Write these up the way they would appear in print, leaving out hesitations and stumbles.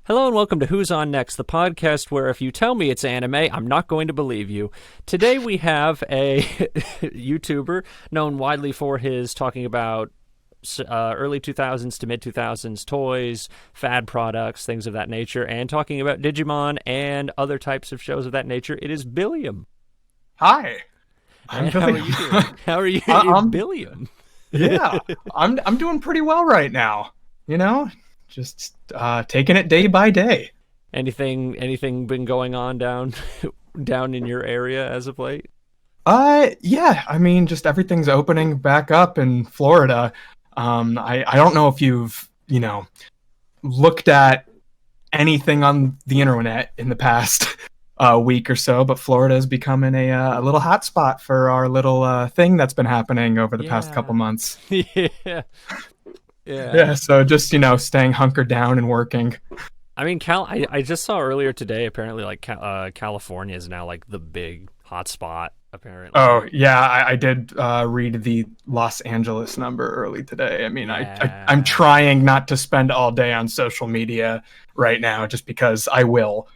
Hello and welcome to Who's On Next, the podcast where if you tell me it's anime, I'm not going to believe you. Today we have a YouTuber known widely for his talking about early 2000s to mid 2000s toys, fad products, things of that nature, and talking about Digimon and other types of shows of that nature. It is Billiam. Hi, I'm How are Billiam. you doing? How are you, Billiam? Yeah, I'm doing pretty well right now. You know, just taking it day by day. Anything been going on down in your area as of late? Yeah. I mean, just everything's opening back up in Florida. I don't know if you've looked at anything on the internet in the past week or so, but Florida is becoming a little hot spot for our little thing that's been happening over the past couple months. Yeah. Yeah, so just, staying hunkered down and working. I mean, I just saw earlier today, apparently, like, California is now, like, the big hotspot, apparently. Oh, yeah, I did read the Los Angeles number early today. I mean, Yeah. I'm trying not to spend all day on social media right now just because I will.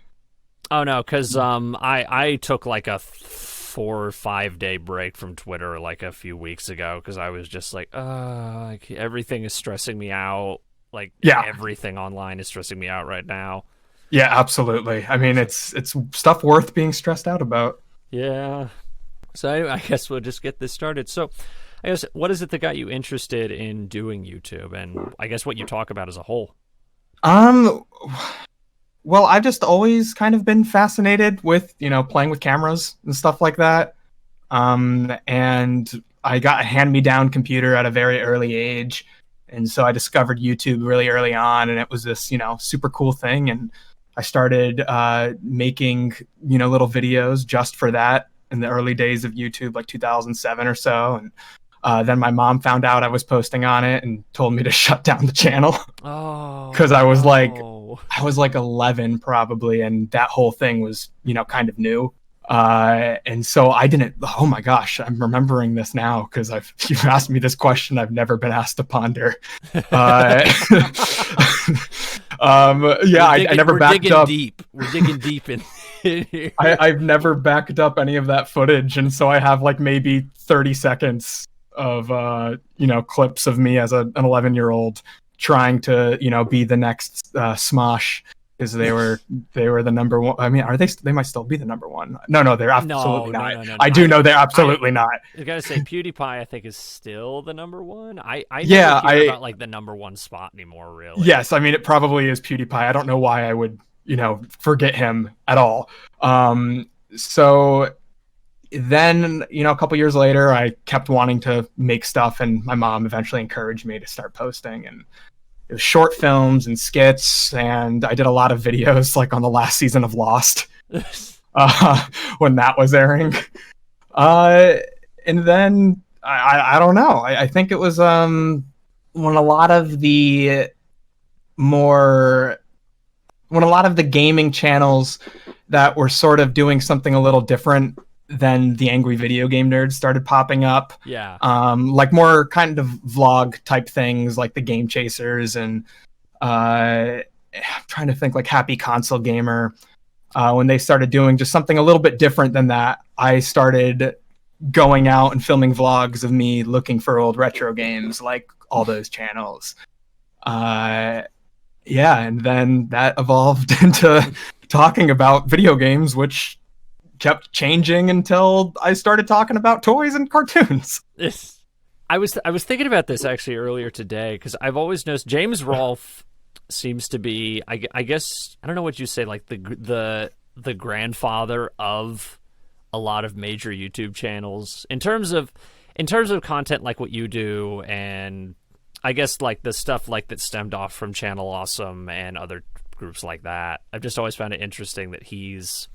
Oh, no, because I took, like, a 4 or 5 day break from Twitter, like, a few weeks ago, because I was just like, everything is stressing me out. Like, Yeah. everything online is stressing me out right now. Yeah, absolutely. I mean, it's stuff worth being stressed out about. Yeah. So anyway, I guess we'll just get this started. So I guess, what is it that got you interested in doing YouTube, and I guess what you talk about as a whole? Well, I've just always kind of been fascinated with, playing with cameras and stuff like that. And I got a hand-me-down computer at a very early age. And so I discovered YouTube really early on, and it was this, super cool thing. And I started making, little videos just for that in the early days of YouTube, like 2007 or so. And then my mom found out I was posting on it and told me to shut down the channel. Oh, because I was no. I was like 11 probably, and that whole thing was, kind of new. And so I didn't. Oh my gosh, I'm remembering this now because you've asked me this question I've never been asked to ponder. Yeah, I never backed up. We're digging deep in. I've never backed up any of that footage, and so I have like maybe 30 seconds of clips of me as an 11-year-old trying to be the next Smosh, because they were the number one. I mean, are they might still be the number one. No, they're absolutely not. No. I do know they're absolutely not. I gotta say, PewDiePie I think is still the number one. I Yeah, never hear about like the number one spot anymore, really. Yes, I mean it probably is PewDiePie. I don't know why I would forget him at all. So then, a couple years later, I kept wanting to make stuff, and my mom eventually encouraged me to start posting. And it was short films and skits, and I did a lot of videos, like on the last season of Lost, when that was airing. And then I don't know. I think it was when a lot of the gaming channels that were sort of doing something a little different than the Angry Video Game Nerds started popping up. Yeah. Like more kind of vlog type things like the Game Chasers and I'm trying to think, like Happy Console Gamer. When they started doing just something a little bit different than that, I started going out and filming vlogs of me looking for old retro games, like all those channels. Yeah, and then that evolved into talking about video games, which kept changing until I started talking about toys and cartoons. I was thinking about this actually earlier today, because I've always noticed James Rolfe seems to be, I guess, I don't know what you say, like the grandfather of a lot of major YouTube channels in terms of content like what you do, and I guess like the stuff like that stemmed off from Channel Awesome and other groups like that. I've just always found it interesting that he's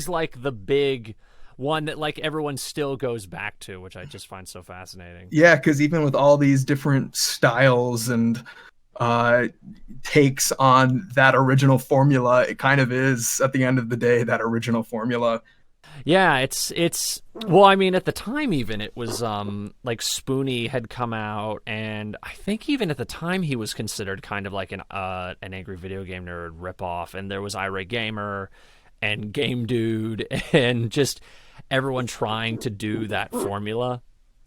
like the big one that like everyone still goes back to, which I just find so fascinating. Yeah, because even with all these different styles and takes on that original formula, it kind of is at the end of the day that original formula. Yeah, it's well, I mean, at the time even it was like Spoonie had come out, and I think even at the time he was considered kind of like an angry video game nerd ripoff, and there was Irate Gamer and Game Dude and just everyone trying to do that formula.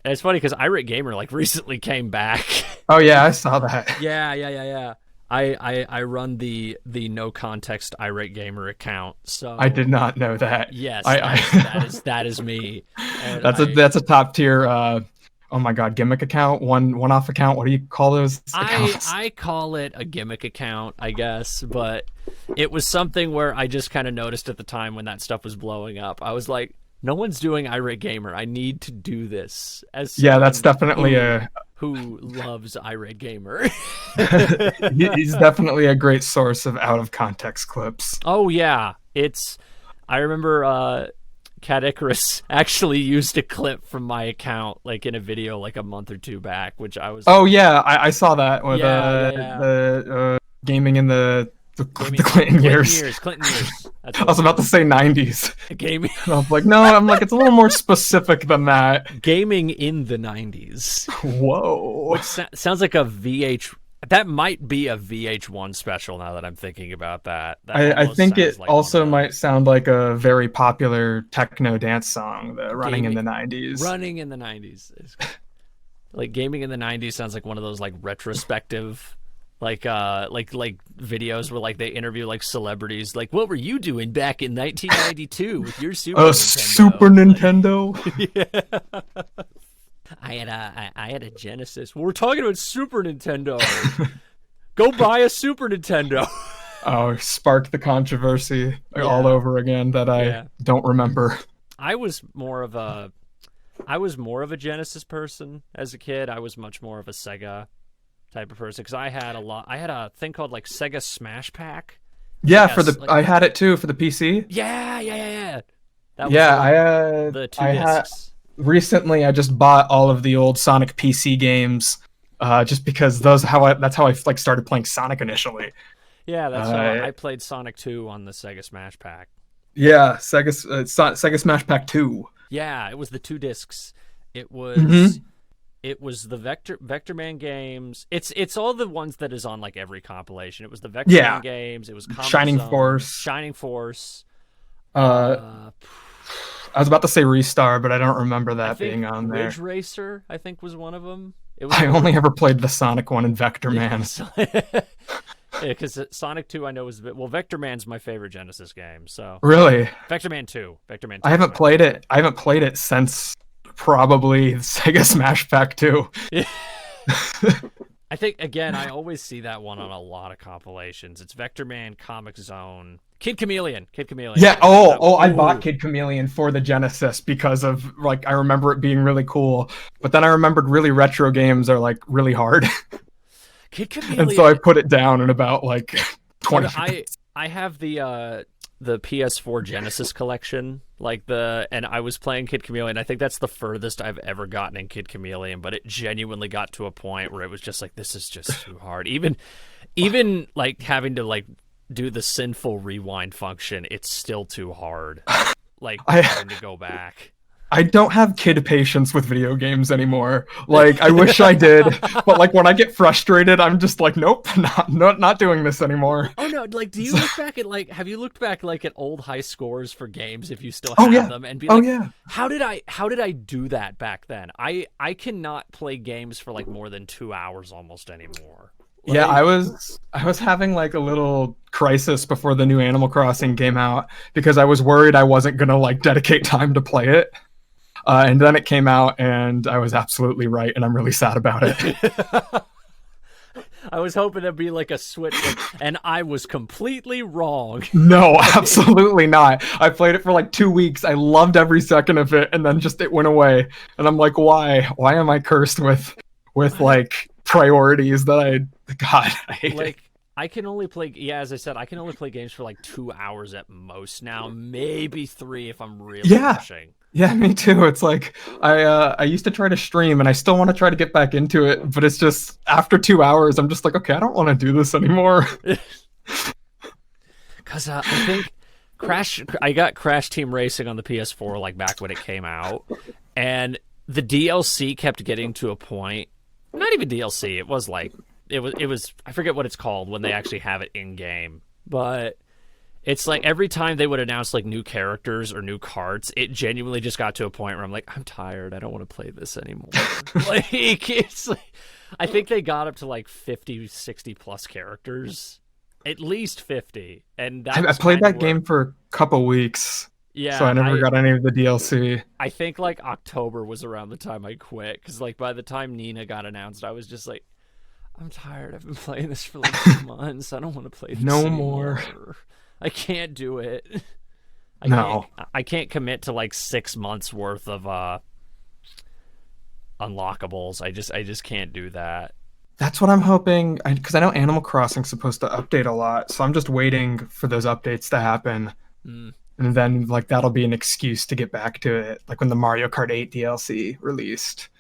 And it's funny because Irate Gamer like recently came back. Oh yeah, I saw that. Yeah. I run the no context Irate Gamer account, so I did not know that. yes, I that is me. And that's a top tier. Oh my god, gimmick account, one off account. What do you call those accounts? I call it a gimmick account, I guess, but it was something where I just kind of noticed at the time when that stuff was blowing up. I was like, no one's doing Irate Gamer. I need to do this. Yeah, that's definitely who loves Irate Gamer. He's definitely a great source of out of context clips. Oh yeah, I remember Cat Icarus actually used a clip from my account like in a video like a month or two back, which I was. Oh yeah, I saw that with Yeah. the gaming in the Clinton years. Clinton years. I was about to say 90s. Gaming. And I was like, no, it's a little more specific than that. Gaming in the 90s. Whoa. Which sounds like a VH. That might be a VH1 special now that I'm thinking about that. I think it like also might sound like a very popular techno dance song, the Running in the 90s. Running in the 90s. Like Gaming in the 90s sounds like one of those like retrospective like videos where like they interview like celebrities, like what were you doing back in 1992 with your Super Nintendo? Yeah. I had a Genesis. Well, we're talking about Super Nintendo. Go buy a Super Nintendo. Oh, spark the controversy all over again that I don't remember. I was more of a Genesis person as a kid. I was much more of a Sega type of person because I had a thing called like Sega Smash Pack. Yeah, I had it too for the PC. Yeah. That was the two discs. Recently, I just bought all of the old Sonic PC games, just because that's how I like started playing Sonic initially. Yeah, that's how I played Sonic 2 on the Sega Smash Pack. Yeah, Sega Smash Pack 2. Yeah, it was the two discs. It was it was the Vector Man games. It's all the ones that is on like every compilation. It was the Vector Man games. It was Shining Force. I was about to say Restar, but I don't remember that being on there. Ridge Racer, I think, was one of them. I only ever played the Sonic one and Vector Man. Yeah, because Sonic 2 I know was a bit. Well, Vector Man's my favorite Genesis game. So really, Vector Man 2. I haven't played it. I haven't played it since probably Sega Smash Pack 2. Yeah. I think again, I always see that one on a lot of compilations. It's Vector Man, Comic Zone, Kid Chameleon. Yeah. I bought Kid Chameleon for the Genesis because of like I remember it being really cool, but then I remembered really retro games are like really hard. Kid Chameleon. And so I put it down in about like 20 minutes. I have the PS4 Genesis collection, and I was playing Kid Chameleon. I think that's the furthest I've ever gotten in Kid Chameleon, but it genuinely got to a point where it was just like, this is just too hard. Even like having to like do the sinful rewind function, it's still too hard. Like having to go back. I don't have kid patience with video games anymore. Like, I wish I did, but like when I get frustrated, I'm just like, nope, not doing this anymore. Oh no! Like, do you look back at have you looked back like at old high scores for games if you still have them and be like, how did I do that back then? I cannot play games for like more than 2 hours almost anymore. Like, yeah, I was having like a little crisis before the new Animal Crossing came out because I was worried I wasn't gonna like dedicate time to play it. And then it came out, and I was absolutely right, and I'm really sad about it. I was hoping to be like a switch, and I was completely wrong. No, absolutely not. I played it for like 2 weeks. I loved every second of it, and then just it went away. And I'm like, why? Why am I cursed with like priorities that God, I hate it. I can only play, as I said, I can only play games for like 2 hours at most now, maybe 3 if I'm really pushing. Yeah, me too. It's like I used to try to stream, and I still want to try to get back into it, but it's just after 2 hours, I'm just like, okay, I don't want to do this anymore. Because I think I got Crash Team Racing on the PS4 like back when it came out, and the DLC kept getting to a point. Not even DLC. It was like it was. I forget what it's called when they actually have it in game, but it's like every time they would announce like new characters or new carts, it genuinely just got to a point where I'm like, I'm tired. I don't want to play this anymore. Like, it's like, I think they got up to like 50, 60 plus characters, at least 50. And I played that game for a couple weeks. Yeah, so I never got any of the DLC. I think like October was around the time I quit, because like by the time Nina got announced, I was just like, I'm tired. I've been playing this for like 2 months. I don't want to play this anymore. I can't do it. I can't commit to like 6 months worth of unlockables. I just can't do that. That's what I'm hoping, because I know Animal Crossing's supposed to update a lot, so I'm just waiting for those updates to happen. And then like that'll be an excuse to get back to it, like when the Mario Kart 8 DLC released.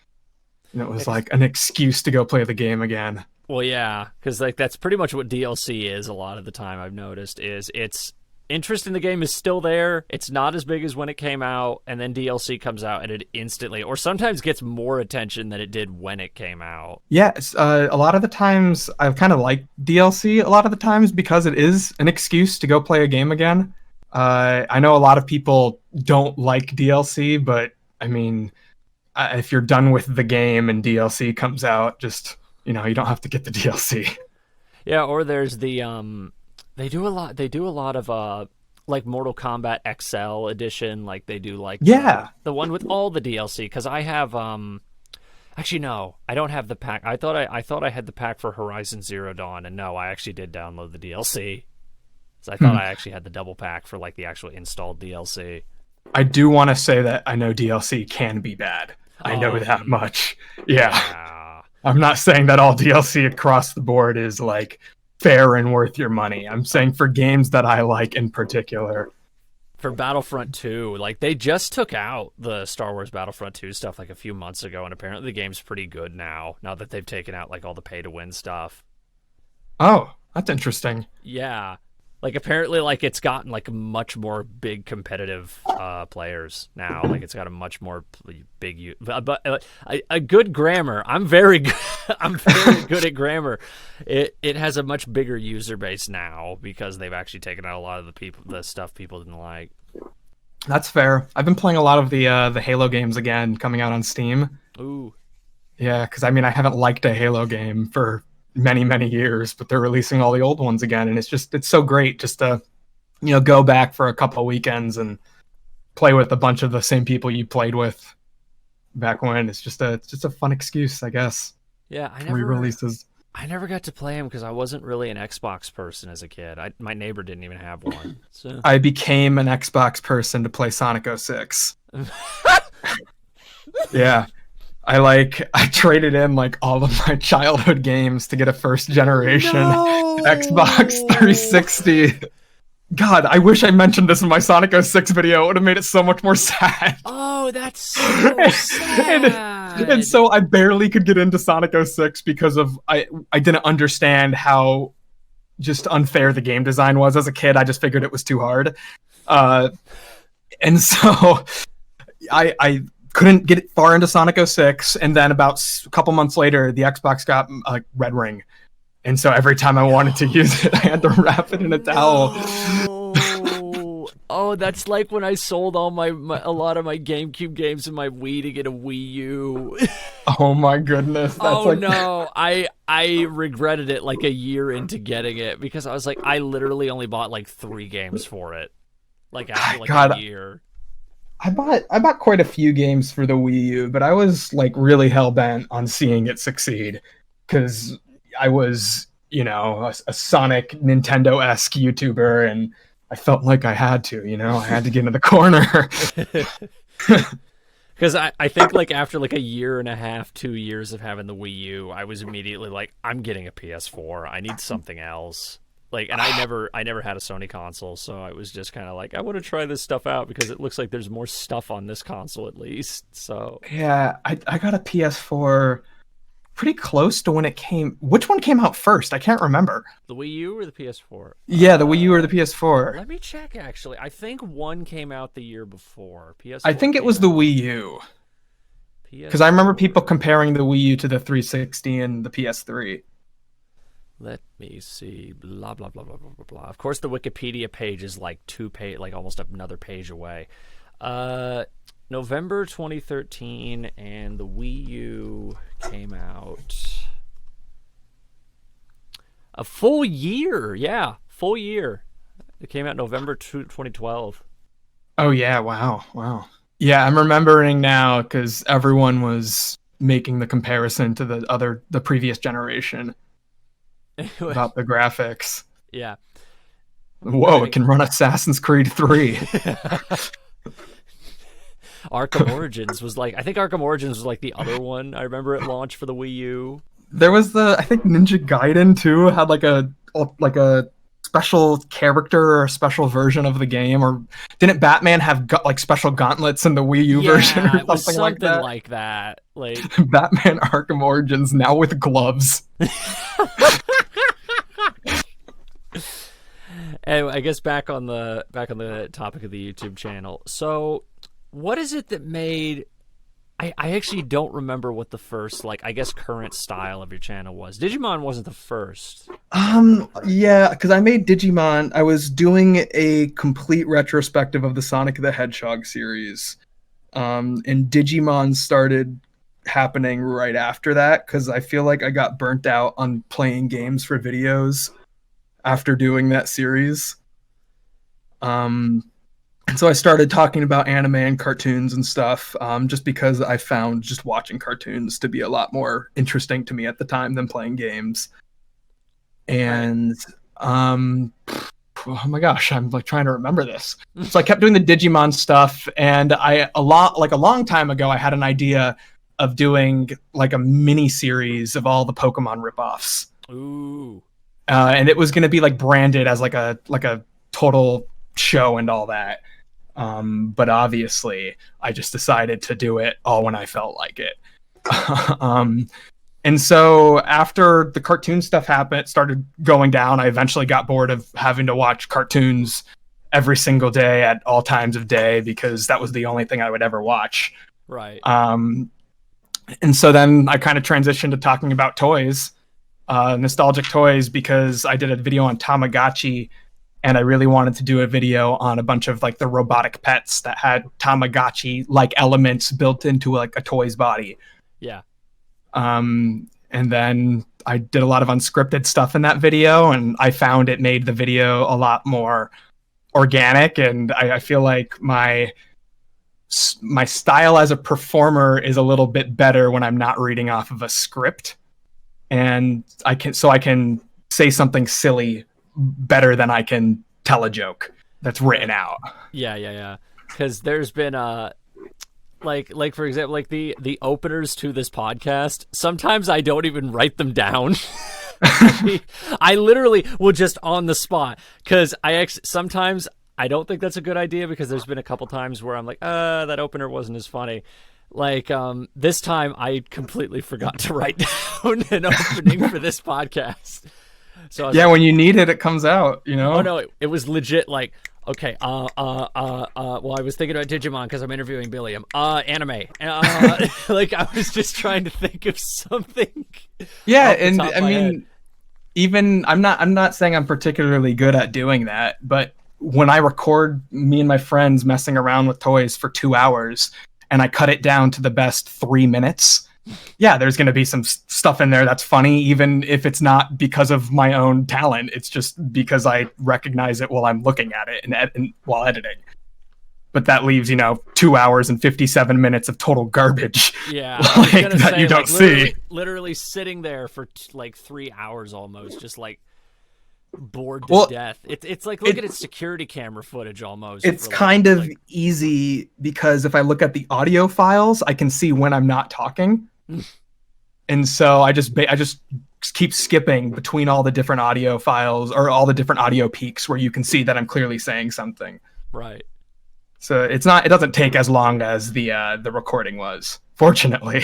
And it was like an excuse to go play the game again. Well, yeah, because like that's pretty much what DLC is a lot of the time. I've noticed is its interest in the game is still there. It's not as big as when it came out, and then DLC comes out and it instantly, or sometimes gets more attention than it did when it came out. Yes, a lot of the times I've kind of liked DLC. A lot of the times because it is an excuse to go play a game again. I know a lot of people don't like DLC, but I mean, if you're done with the game and DLC comes out, just you don't have to get the DLC. Yeah, or there's the they do a lot of like Mortal Kombat XL edition, like they do like the one with all the DLC, cuz I have actually no, I don't have the pack. I thought I had the pack for Horizon Zero Dawn, and no, I actually did download the DLC. So I thought I actually had the double pack for like the actual installed DLC. I do want to say that I know DLC can be bad. I know that much. Yeah. I'm not saying that all DLC across the board is like fair and worth your money. I'm saying for games that I like in particular. For Battlefront 2, like they just took out the Star Wars Battlefront 2 stuff like a few months ago, and apparently the game's pretty good now that they've taken out like all the pay to win stuff. Oh, that's interesting. Yeah. Like apparently like it's gotten like much more big competitive players now. Like it's got a much more big but a good grammar. I'm very good. I'm very good at grammar. It has a much bigger user base now because they've actually taken out a lot of the stuff people didn't like. That's fair. I've been playing a lot of the Halo games again coming out on Steam. Ooh. Yeah, because I mean I haven't liked a Halo game for many years, but they're releasing all the old ones again, and it's so great just to go back for a couple weekends and play with a bunch of the same people you played with back when. It's just a fun excuse, I guess. Yeah, re-releases. I never got to play them because I wasn't really an Xbox person as a kid. My neighbor didn't even have one. So I became an Xbox person to play Sonic 06. Yeah. I traded in like all of my childhood games to get a first generation Xbox 360. God, I wish I mentioned this in my Sonic 06 video. It would have made it so much more sad. Oh, that's so sad. And so I barely could get into Sonic 06 because of I didn't understand how just unfair the game design was as a kid. I just figured it was too hard. And so I couldn't get far into Sonic 06, and then about a couple months later, the Xbox got a red ring. And so every time I wanted to use it, I had to wrap it in a towel. Oh, that's like when I sold all a lot of my GameCube games and my Wii to get a Wii U. Oh my goodness. That's no, I regretted it like a year into getting it because I was like, I literally only bought like 3 games for it. Like after like a year. I bought quite a few games for the Wii U, but I was like really hell bent on seeing it succeed because I was, a Sonic Nintendo-esque YouTuber, and I felt like I had to, I had to get into the corner. Because I think like after like a year and a half, 2 years of having the Wii U, I was immediately like, I'm getting a PS4. I need something else. Like, and I never had a Sony console, so I was just kind of like, I want to try this stuff out because it looks like there's more stuff on this console at least. So yeah, I got a PS4 pretty close to when it came. Which one came out first? I can't remember. The Wii U or the PS4? Yeah, the Wii U or the PS4. Let me check, actually. I think one came out the year before. PS4 I think it was the Wii U. Because I remember people comparing the Wii U to the 360 and the PS3. Let me see. Blah, blah, blah, blah, blah, blah, blah. Of course, the Wikipedia page is like like almost another page away. November 2013, and the Wii U came out a full year. Yeah, full year. It came out November 2012. Oh, yeah. Wow. Yeah, I'm remembering now because everyone was making the comparison to the previous generation about the graphics. Yeah. Whoa, it can run Assassin's Creed 3. Arkham Origins was like, I think Arkham Origins was like the other one. I remember it launched for the Wii U. There was I think Ninja Gaiden too had like a special character or a special version of the game, or didn't Batman have like special gauntlets in the Wii U version or something like that? Like Batman Arkham Origins now with gloves. Anyway, I guess back on the topic of the YouTube channel. So, what is it that made? I actually don't remember what the first, like, I guess current style of your channel was. Digimon wasn't the first. Yeah, because I made Digimon. I was doing a complete retrospective of the Sonic the Hedgehog series, and Digimon started happening right after that because I feel like I got burnt out on playing games for videos after doing that series. And so I started talking about anime and cartoons and stuff, just because I found just watching cartoons to be a lot more interesting to me at the time than playing games. And oh my gosh, I'm like trying to remember this. So I kept doing the Digimon stuff, and a long time ago, I had an idea of doing like a mini series of all the Pokemon ripoffs. Ooh. And it was going to be like branded as like a total show and all that. But obviously I just decided to do it all when I felt like it. And so after the cartoon stuff started going down, I eventually got bored of having to watch cartoons every single day at all times of day because that was the only thing I would ever watch. Right. And so then I kind of transitioned to talking about toys, nostalgic toys, because I did a video on Tamagotchi. And I really wanted to do a video on a bunch of like the robotic pets that had Tamagotchi-like elements built into like a toy's body. Yeah. And then I did a lot of unscripted stuff in that video, and I found it made the video a lot more organic. And I feel like my style as a performer is a little bit better when I'm not reading off of a script, and I can say something silly better than I can tell a joke that's written out. Yeah. Because there's been like for example, like the openers to this podcast. Sometimes I don't even write them down. I literally will just on the spot, because sometimes I don't think that's a good idea, because there's been a couple times where I'm like, that opener wasn't as funny. Like this time I completely forgot to write down an opening for this podcast. So yeah, like, when you need it, it comes out, you know? Oh, no, it was legit like, okay, well, I was thinking about Digimon because I'm interviewing Billiam. Anime. Like, I was just trying to think of something. Yeah, and I mean, even, I'm not saying I'm particularly good at doing that, but when I record me and my friends messing around with toys for 2 hours, and I cut it down to the best 3 minutes, yeah, there's going to be some stuff in there that's funny, even if it's not because of my own talent. It's just because I recognize it while I'm looking at it and while editing. But that leaves, 2 hours and 57 minutes of total garbage. Yeah, that you don't see. Literally sitting there for like 3 hours almost, just like bored to death. It's like looking at security camera footage almost. It's kind of easy because if I look at the audio files, I can see when I'm not talking. And so I just keep skipping between all the different audio files or all the different audio peaks where you can see that I'm clearly saying something. Right. So it doesn't take as long as the recording was, fortunately.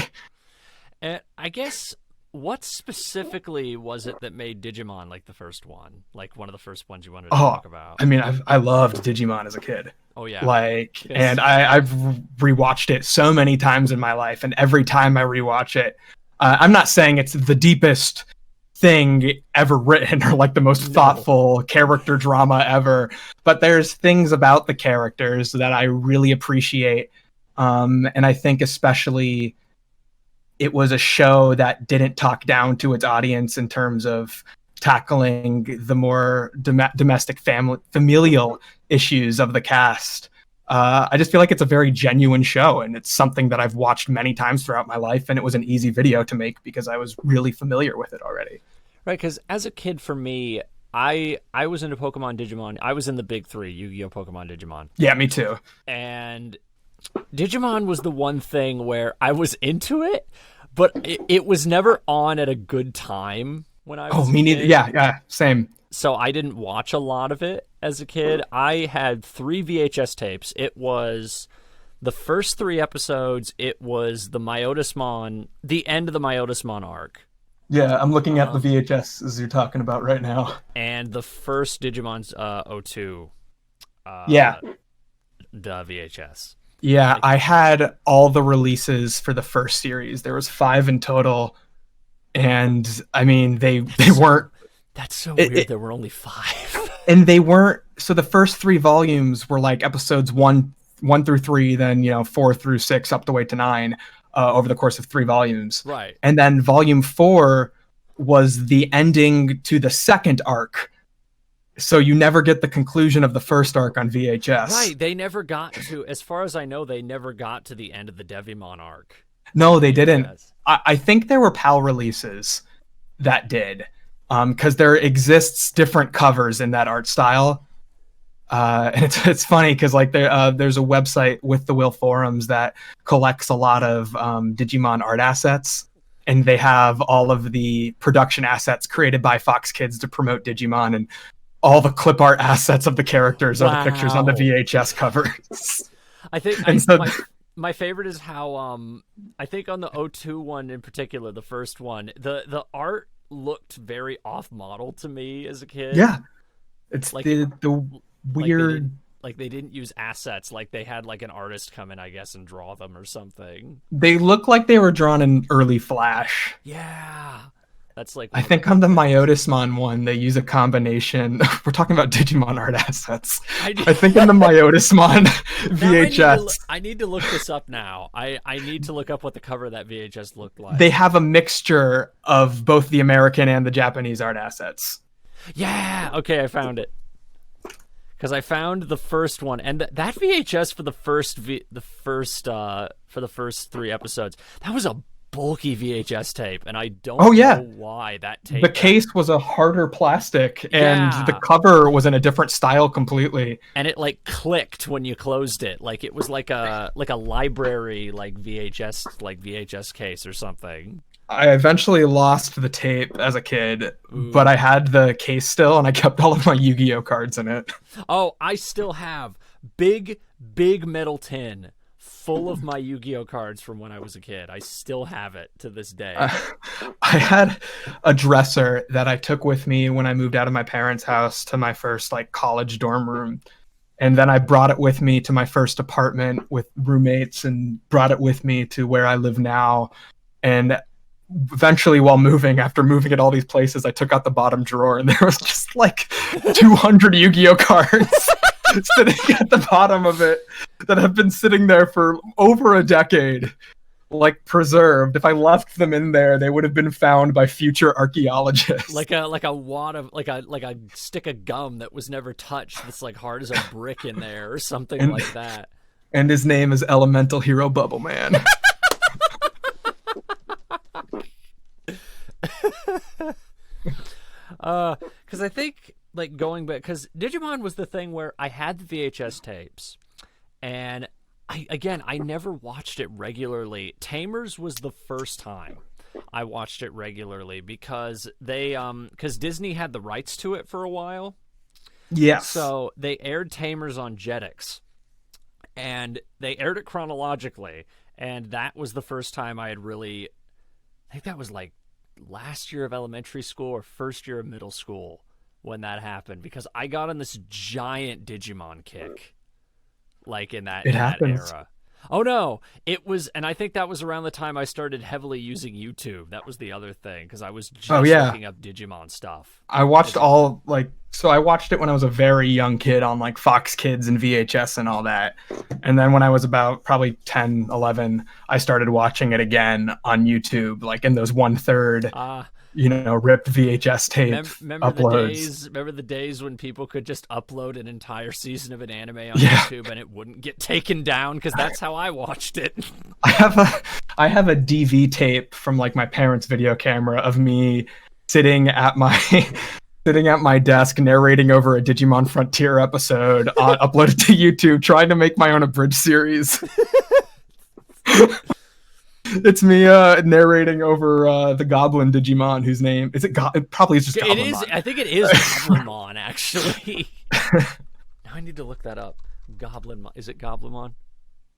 And I guess what specifically was it that made Digimon like the first one? Like one of the first ones you wanted to Oh, talk about? I mean, I loved Digimon as a kid. Oh yeah. Like, Yes. and I've rewatched it so many times in my life, and every time I rewatch it, I'm not saying it's the deepest thing ever written or like the most thoughtful character drama ever, but there's things about the characters that I really appreciate. And I think especially it was a show that didn't talk down to its audience in terms of tackling the more domestic familial issues of the cast. I just feel like it's a very genuine show, and it's something that I've watched many times throughout my life, and it was an easy video to make because I was really familiar with it already. Right, because as a kid, for me, I was into Pokemon, Digimon. I was in the big three: Yu-Gi-Oh, Pokemon, Digimon. Yeah, me too. And Digimon was the one thing where I was into it, but it was never on at a good time when I was me neither. Yeah, same. So I didn't watch a lot of it as a kid. I had 3 VHS tapes. It was the first 3 episodes. It was the Myotismon, the end of the Myotismon arc. Yeah, I'm looking at the VHS as you're talking about right now. And the first Digimon's 02. Yeah. The VHS. Yeah, I had all the releases for the first series. There was 5 in total. And I mean, they weren't. That's so weird. There were only 5. And they weren't. So the first 3 volumes were like episodes 1 through 3, then 4 through 6 up the way to 9 over the course of 3 volumes. Right. And then volume 4 was the ending to the second arc. So you never get the conclusion of the first arc on VHS. Right. They never got to, as far as I know, they never got to the end of the Devimon arc. No, they didn't. I think there were PAL releases that did. Because there exists different covers in that art style. And it's funny because like there's a website with the Will forums that collects a lot of Digimon art assets. And they have all of the production assets created by Fox Kids to promote Digimon, and all the clip art assets of the characters are the pictures on the VHS covers. I think my favorite is how I think on the O2 one in particular, the first one, the art looked very off model to me as a kid. Yeah. It's like the weird like they didn't use assets, like they had like an artist come in, I guess, and draw them or something. They look like they were drawn in early Flash. Yeah. That's like I think on the Myotismon one, they use a combination. We're talking about Digimon art assets. I think in the Myotismon VHS. I need to look this up now. I need to look up what the cover of that VHS looked like. They have a mixture of both the American and the Japanese art assets. Yeah. Okay, I found it. Because I found the first one, and that VHS for the first 3 episodes, that was a bulky VHS tape, and I don't know why that tape. The case was a harder plastic, and the cover was in a different style completely. And it like clicked when you closed it, like it was like a library VHS case or something. I eventually lost the tape as a kid, but I had the case still, and I kept all of my Yu-Gi-Oh cards in it. Oh, I still have big metal tin full of my Yu-Gi-Oh cards from when I was a kid. I still have it to this day. I had a dresser that I took with me when I moved out of my parents' house to my first like college dorm room. And then I brought it with me to my first apartment with roommates, and brought it with me to where I live now. And eventually, while after moving at all these places, I took out the bottom drawer, and there was just like 200 Yu-Gi-Oh cards sitting at the bottom of it that have been sitting there for over a decade, like preserved. If I left them in there, they would have been found by future archaeologists. Like a wad of like a stick of gum that was never touched. That's like hard as a brick in there, or something like that. And his name is Elemental Hero Bubble Man. Because I think like going back, because Digimon was the thing where I had the VHS tapes, and I never watched it regularly. Tamers was the first time I watched it regularly because because Disney had the rights to it for a while. Yes. So they aired Tamers on Jetix, and they aired it chronologically, and that was the first time I had really, I think that was like last year of elementary school or first year of middle school when that happened, because I got on this giant Digimon kick, like in that happens. era. Oh no, it was, and I think that was around the time I started heavily using YouTube. That was the other thing, because I was just looking up Digimon stuff. I watched I watched it when I was a very young kid on like Fox Kids and VHS and all that. And then when I was about probably 10, 11, I started watching it again on YouTube, like in those 1/3 ripped VHS tape uploads. Remember the days when people could just upload an entire season of an anime on YouTube and it wouldn't get taken down? Because that's how I watched it. I have a DV tape from like my parents' video camera of me sitting at my desk narrating over a Digimon Frontier episode uploaded to YouTube, trying to make my own abridged series. It's me narrating over the Goblin Digimon, whose name is it? It probably is just Goblinmon. It is. I think it is Goblinmon, actually. Now I need to look that up. Goblinmon. Is it Goblinmon?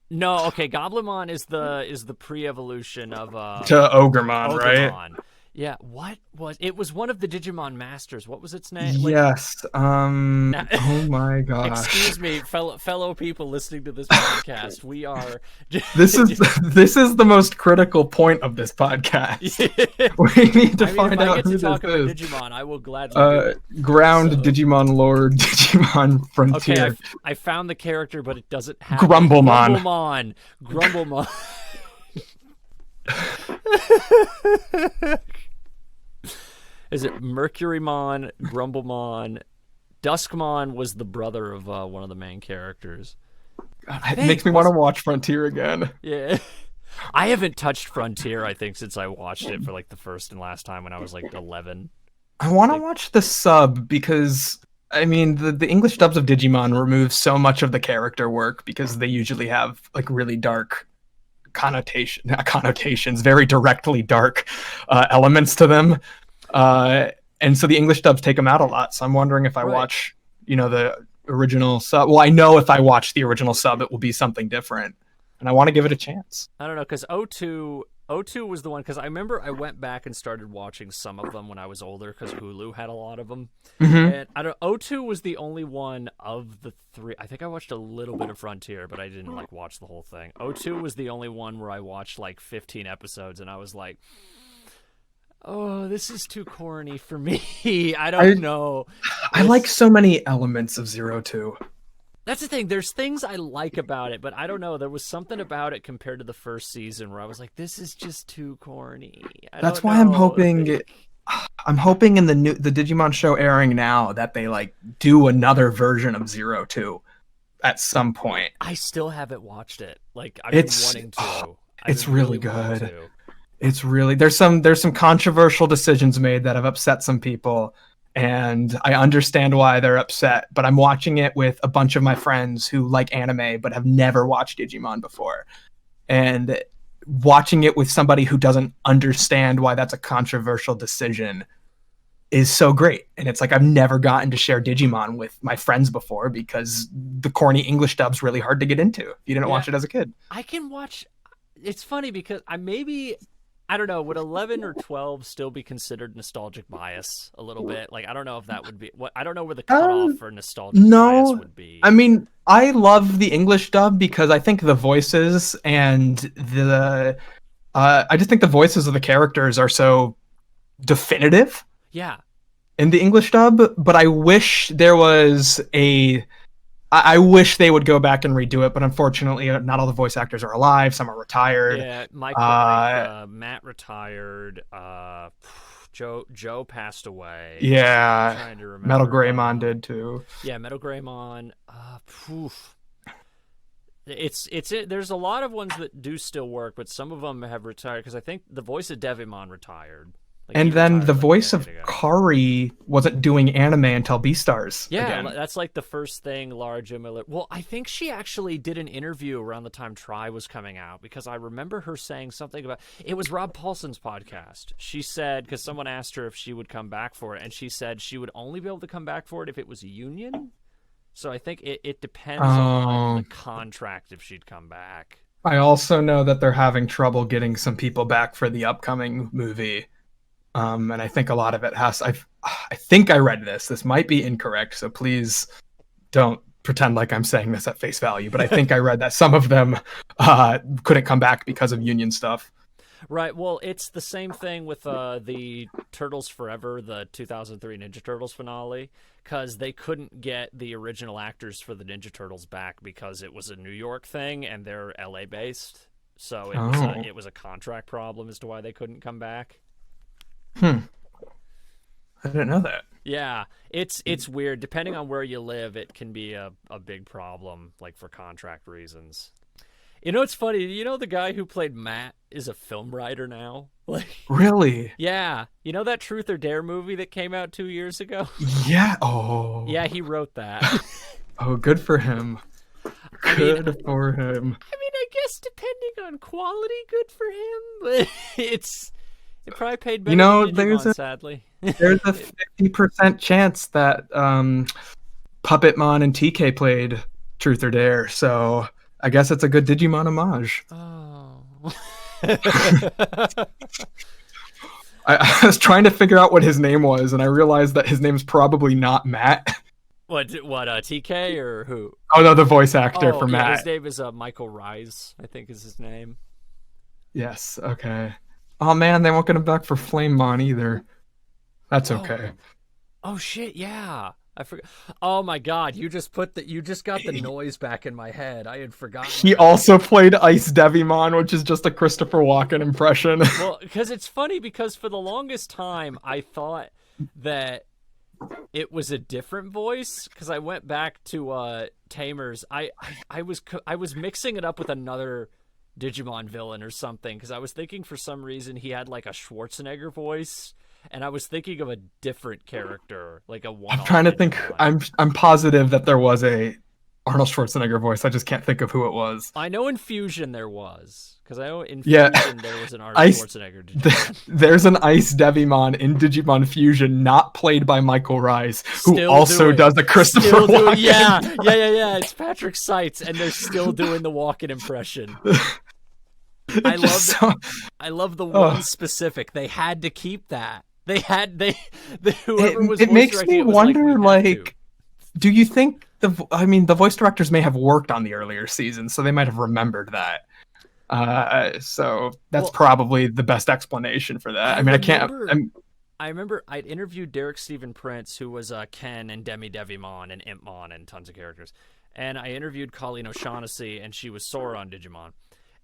No. Okay. Goblinmon is the pre-evolution of to Ogremon, right? Yeah. What was it? Was one of the Digimon Masters. What was its name? Yes. Oh my gosh. Excuse me, fellow people listening to this podcast. We are. This is the most critical point of this podcast. We need to find out who this is. Digimon, I will gladly. Ground Digimon Lord Digimon Frontier. Okay, I found the character, but it doesn't have Grumblemon. Grumblemon. Is it Mercurymon, Grumblemon? Duskmon was the brother of one of the main characters. It makes me want to watch Frontier again. Yeah. I haven't touched Frontier, I think, since I watched it for like the first and last time when I was like 11. I want to watch the sub because, I mean, the English dubs of Digimon remove so much of the character work because they usually have like really dark connotations, very directly dark elements to them. And so the English dubs take them out a lot. So I'm wondering if I watch, the original sub. Well, I know if I watch the original sub, it will be something different. And I want to give it a chance. I don't know, because O2 was the one, because I remember I went back and started watching some of them when I was older, because Hulu had a lot of them. Mm-hmm. And O2 was the only one of the three. I think I watched a little bit of Frontier, but I didn't like watch the whole thing. O2 was the only one where I watched like 15 episodes, and I was like, oh, this is too corny for me. I don't know. I like so many elements of 02. That's the thing. There's things I like about it, but I don't know. There was something about it compared to the first season where I was like, this is just too corny. That's why I'm hoping in the Digimon show airing now that they like do another version of 02 at some point. I still haven't watched it. Like I've been wanting to. It's really good. It's really there's some controversial decisions made that have upset some people, and I understand why they're upset, but I'm watching it with a bunch of my friends who like anime but have never watched Digimon before. And watching it with somebody who doesn't understand why that's a controversial decision is so great. And it's like I've never gotten to share Digimon with my friends before because the corny English dub's really hard to get into if you didn't watch it as a kid. I can watch. It's funny because I don't know, would 11 or 12 still be considered nostalgic bias a little bit? Like, I don't know if that would be I don't know where the cutoff for nostalgic bias would be. I mean, I love the English dub because I think the voices and I just think the voices of the characters are so definitive. Yeah. In the English dub, but I wish there was I wish they would go back and redo it, but unfortunately, not all the voice actors are alive. Some are retired. Yeah, Matt retired. Joe passed away. Yeah, I'm trying to remember. Metal Greymon did too. Yeah, Metal Greymon. There's a lot of ones that do still work, but some of them have retired because I think the voice of Devimon retired. Like, and then the voice of Kari wasn't doing anime until Beastars. Yeah, again. That's like the first thing Lara Jo Miller. Well, I think she actually did an interview around the time Try was coming out because I remember her saying something about it was Rob Paulson's podcast. She said, because someone asked her if she would come back for it, and she said she would only be able to come back for it if it was a union. So I think it depends on the contract if she'd come back. I also know that they're having trouble getting some people back for the upcoming movie. And I think a lot of it I think I read this. This might be incorrect, so please don't pretend like I'm saying this at face value. But I think I read that some of them couldn't come back because of union stuff. Right. Well, it's the same thing with the Turtles Forever, the 2003 Ninja Turtles finale, because they couldn't get the original actors for the Ninja Turtles back because it was a New York thing and they're LA based. So it was a contract problem as to why they couldn't come back. I didn't know that. Yeah, it's weird. Depending on where you live, it can be a big problem, like for contract reasons. You know, it's funny. You know, the guy who played Matt is a film writer now. Like, really? Yeah. You know that Truth or Dare movie that came out 2 years ago? Yeah. Oh. Yeah, he wrote that. Oh, good for him. Good for him. I mean, I guess depending on quality, good for him. But it probably paid better. You know, sadly. There's a 50% chance that Puppetmon and TK played Truth or Dare. So I guess it's a good Digimon homage. Oh. I was trying to figure out what his name was, and I realized that his name's probably not Matt. What, TK or who? Oh, no, the voice actor for Matt. His name is Michael Rise, I think is his name. Yes, okay. Oh, man, they won't get him back for Flamemon either. That's okay. Oh, shit, yeah. I forgot. Oh my God! You just got the noise back in my head. I had forgotten. He also played Ice Devimon, which is just a Christopher Walken impression. Well, because it's funny because for the longest time I thought that it was a different voice because I went back to Tamers. I was mixing it up with another Digimon villain or something because I was thinking for some reason he had like a Schwarzenegger voice. And I was thinking of a different character, like a one. I'm trying to think. I'm positive that there was a Arnold Schwarzenegger voice. I just can't think of who it was. I know in Fusion there was, because I know in Fusion there was an Arnold Schwarzenegger. There's an Ice Devimon in Digimon Fusion, not played by Michael Rice, who also does the Christopher Walken. Yeah. It's Patrick Seitz, and they're still doing the Walken impression. I love the one specific. They had to keep that. Whoever was it makes me wonder, like, do you think the voice directors may have worked on the earlier seasons, so they might have remembered that. So that's probably the best explanation for that. I remember I'd interviewed Derek Stephen Prince, who was Ken and Demi Devimon and Impmon and tons of characters, and I interviewed Colleen O'Shaughnessy, and she was Sora on Digimon.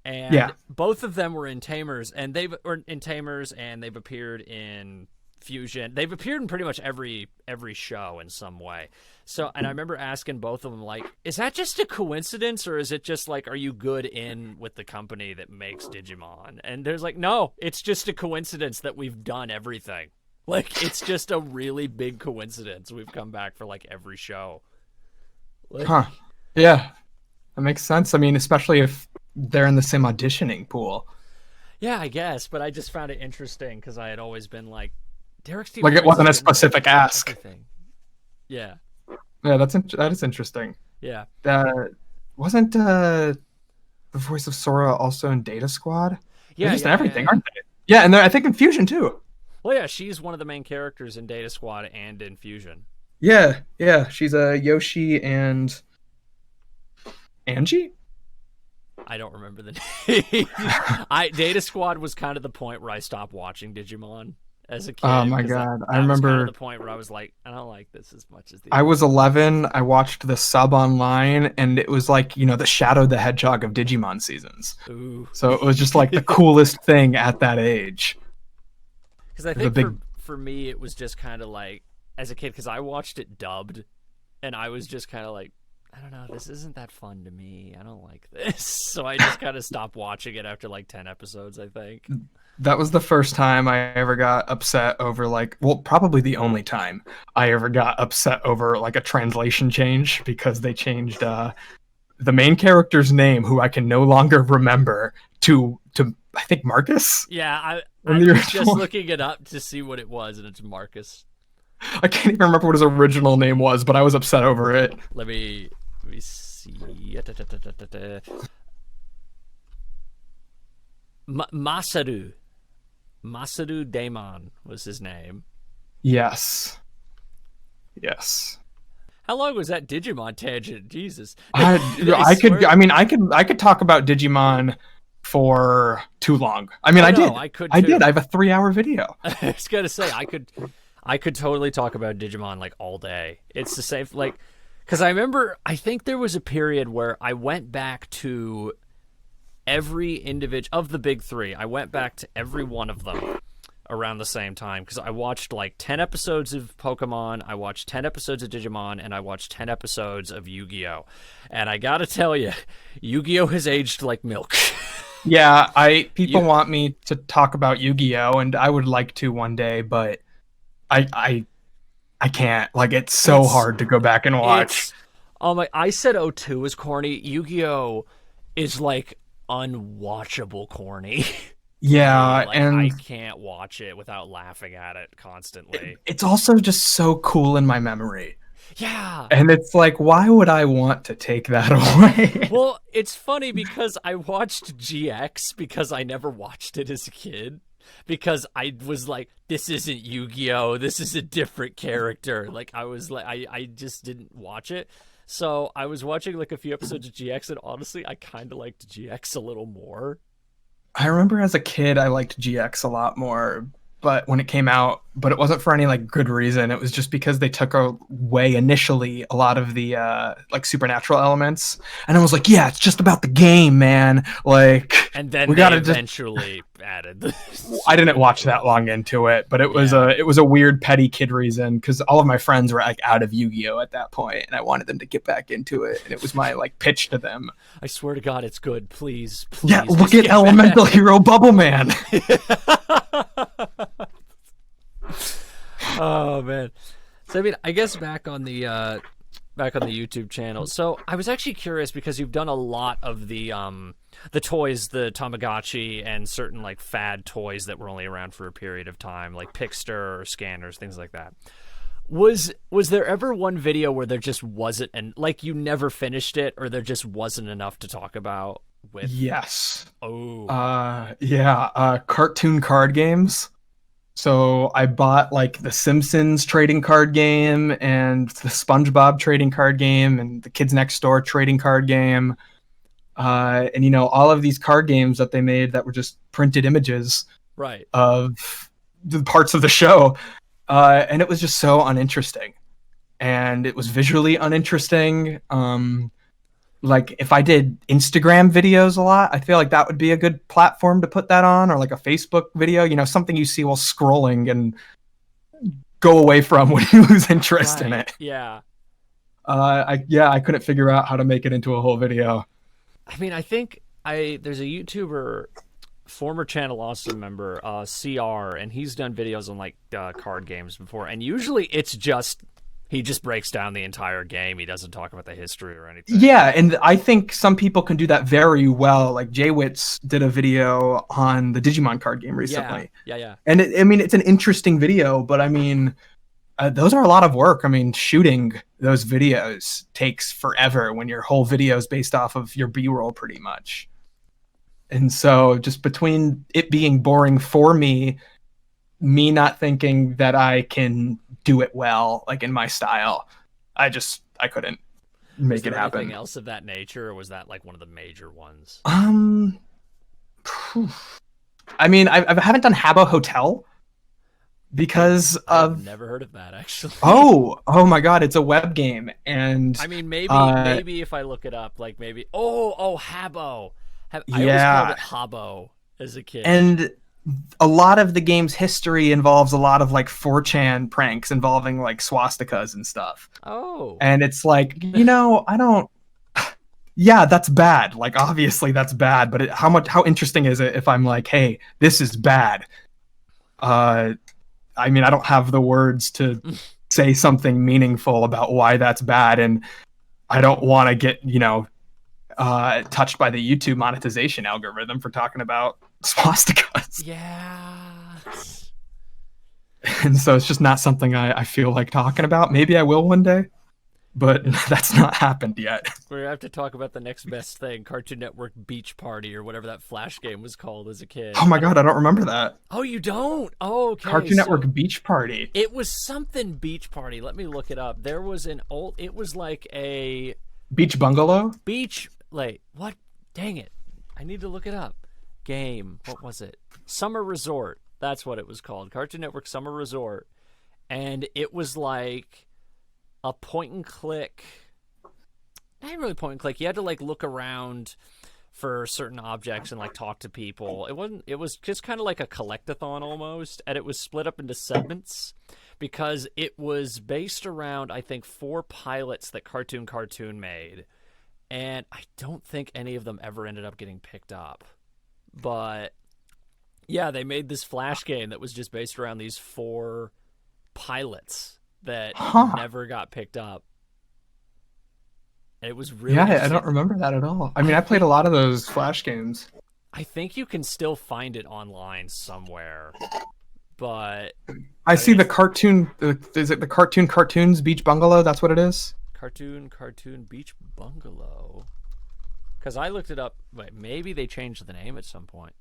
And both of them were in Tamers, and they've appeared in Fusion. They've appeared in pretty much every show in some way. So, and I remember asking both of them, like, is that just a coincidence, or is it just like, are you good in with the company that makes Digimon? And there's like, no, it's just a coincidence that we've done everything. Like, it's just a really big coincidence. We've come back for like every show. Like, yeah, that makes sense. I mean, especially if they're in the same auditioning pool. Yeah, I guess, but I just found it interesting because I had always been like, Derek Stephen. Like, it wasn't a specific ask. Everything. Yeah. Yeah, that is interesting. Yeah. Wasn't the voice of Sora also in Data Squad? Yeah, they're just in everything, aren't they? Yeah, and I think in Fusion too. Well, yeah, she's one of the main characters in Data Squad and in Fusion. Yeah, she's a Yoshi and Angie. I don't remember the name. Data Squad was kind of the point where I stopped watching Digimon as a kid. Oh my God. I remember kind of the point where I was like, I don't like this as much as I was 11. I watched the sub online, and it was like, the Shadow the Hedgehog of Digimon seasons. Ooh. So it was just like the coolest thing at that age. Because I think for me, it was just kind of like, as a kid, because I watched it dubbed, and I was just kind of like, I don't know, this isn't that fun to me. I don't like this. So I just kind of stopped watching it after like 10 episodes, I think. That was the first time I ever got upset over probably the only time I ever got upset over like a translation change, because they changed the main character's name, who I can no longer remember, to I think Marcus. Yeah, I was just looking it up to see what it was, and it's Marcus. I can't even remember what his original name was, but I was upset over it. Let me see. Masaru. Masaru Daemon was his name. Yes. Yes. How long was that Digimon tangent? Jesus. I could talk about Digimon for too long. I mean, Oh, I no, did. I could I too. did. I have a 3-hour video. I was gonna say I could totally talk about Digimon like all day. It's the same like because I think there was a period where I went back to every individual of the big three. I went back to every one of them around the same time because I watched like 10 episodes of Pokemon, I watched 10 episodes of Digimon, and I watched 10 episodes of Yu-Gi-Oh! And I gotta tell you, Yu-Gi-Oh! Has aged like milk. Yeah, people want me to talk about Yu-Gi-Oh! And I would like to one day, but I can't. Like, it's so hard to go back and watch. I said O2 is corny. Yu-Gi-Oh! Is like unwatchable corny. Yeah, like, and I can't watch it without laughing at it constantly. It's also just so cool in my memory. Yeah. And it's like, why would I want to take that away? Well, it's funny because I watched GX because I never watched it as a kid. Because I was like, this isn't Yu-Gi-Oh! This is a different character. Like, I was like, I just didn't watch it. So I was watching like a few episodes of GX, and honestly, I kind of liked GX a little more. I remember as a kid, I liked GX a lot more, but when it came out, but it wasn't for any like good reason. It was just because they took away initially a lot of the like supernatural elements, and I was like, yeah, it's just about the game, man. Like, and then we gotta eventually added this. I didn't watch that long into it, but it was a weird petty kid reason because all of my friends were like out of Yu-Gi-Oh at that point, and I wanted them to get back into it, and it was my like pitch to them. I swear to God, it's good. Please. Yeah, look at Elemental Hero Bubble Man. Oh man. So I mean, I guess back on the YouTube channel. So I was actually curious because you've done a lot of the toys, the Tamagotchi, and certain like fad toys that were only around for a period of time, like Pixter or Scanners, things like that. Was there ever one video where there just wasn't, and like you never finished it, or there just wasn't enough to talk about with? Yes. Oh. Cartoon card games. So I bought like the Simpsons trading card game and the SpongeBob trading card game and the Kids Next Door trading card game. And you know, all of these card games that they made that were just printed images right of the parts of the show. And it was just so uninteresting. And it was visually uninteresting. Like if I did Instagram videos a lot, I feel like that would be a good platform to put that on, or like a Facebook video, you know, something you see while scrolling and go away from when you lose interest in it. Yeah. I couldn't figure out how to make it into a whole video. I mean, I think there's a YouTuber, former Channel Awesome member, CR, and he's done videos on like card games before, and usually it's just he just breaks down the entire game. He doesn't talk about the history or anything. Yeah, and I think some people can do that very well. Like Jaywitz did a video on the Digimon card game recently. Yeah. And it's an interesting video, but I mean, those are a lot of work. I mean, shooting those videos takes forever when your whole video is based off of your B-roll pretty much. And so just between it being boring for me not thinking that I can do it well, like in my style, I couldn't make it happen. Anything else of that nature, or was that like one of the major ones? I mean, I haven't done Habbo Hotel because I've never heard of that actually. Oh my God, it's a web game, and I mean, maybe if I look it up, like maybe Habbo. I always called it Habbo as a kid. And a lot of the game's history involves a lot of like 4chan pranks involving like swastikas and stuff. Oh. And it's like, you know, yeah, that's bad. Like, obviously that's bad, but how interesting is it if I'm like, hey, this is bad? I mean, I don't have the words to say something meaningful about why that's bad, and I don't want to get, you know, touched by the YouTube monetization algorithm for talking about swastikas. Yeah. And so it's just not something I feel like talking about. Maybe I will one day. but that's not happened yet. We're gonna have to talk about the next best thing, Cartoon Network Beach Party or whatever that Flash game was called as a kid. Oh my god, I don't remember that. Oh, you don't? Oh, okay. Cartoon Network Beach Party. It was something Beach Party. Let me look it up. There was it was like a Beach Bungalow? What? Dang it. I need to look it up. Game. What was it? Summer Resort. That's what it was called. Cartoon Network Summer Resort. And it was like a point and click. Not really point and click. You had to like look around for certain objects and like talk to people. It was just kind of like a collectathon almost, and it was split up into segments because it was based around, I think, 4 pilots that Cartoon made. And I don't think any of them ever ended up getting picked up. But yeah, they made this Flash game that was just based around these 4 pilots that never got picked up. It was really I don't remember that at all. I mean, I played a lot of those Flash games. I think you can still find it online somewhere, but I see the cartoon. Is it the Cartoons Beach Bungalow? That's what it is. Cartoon Beach Bungalow. Because I looked it up. Wait, maybe they changed the name at some point.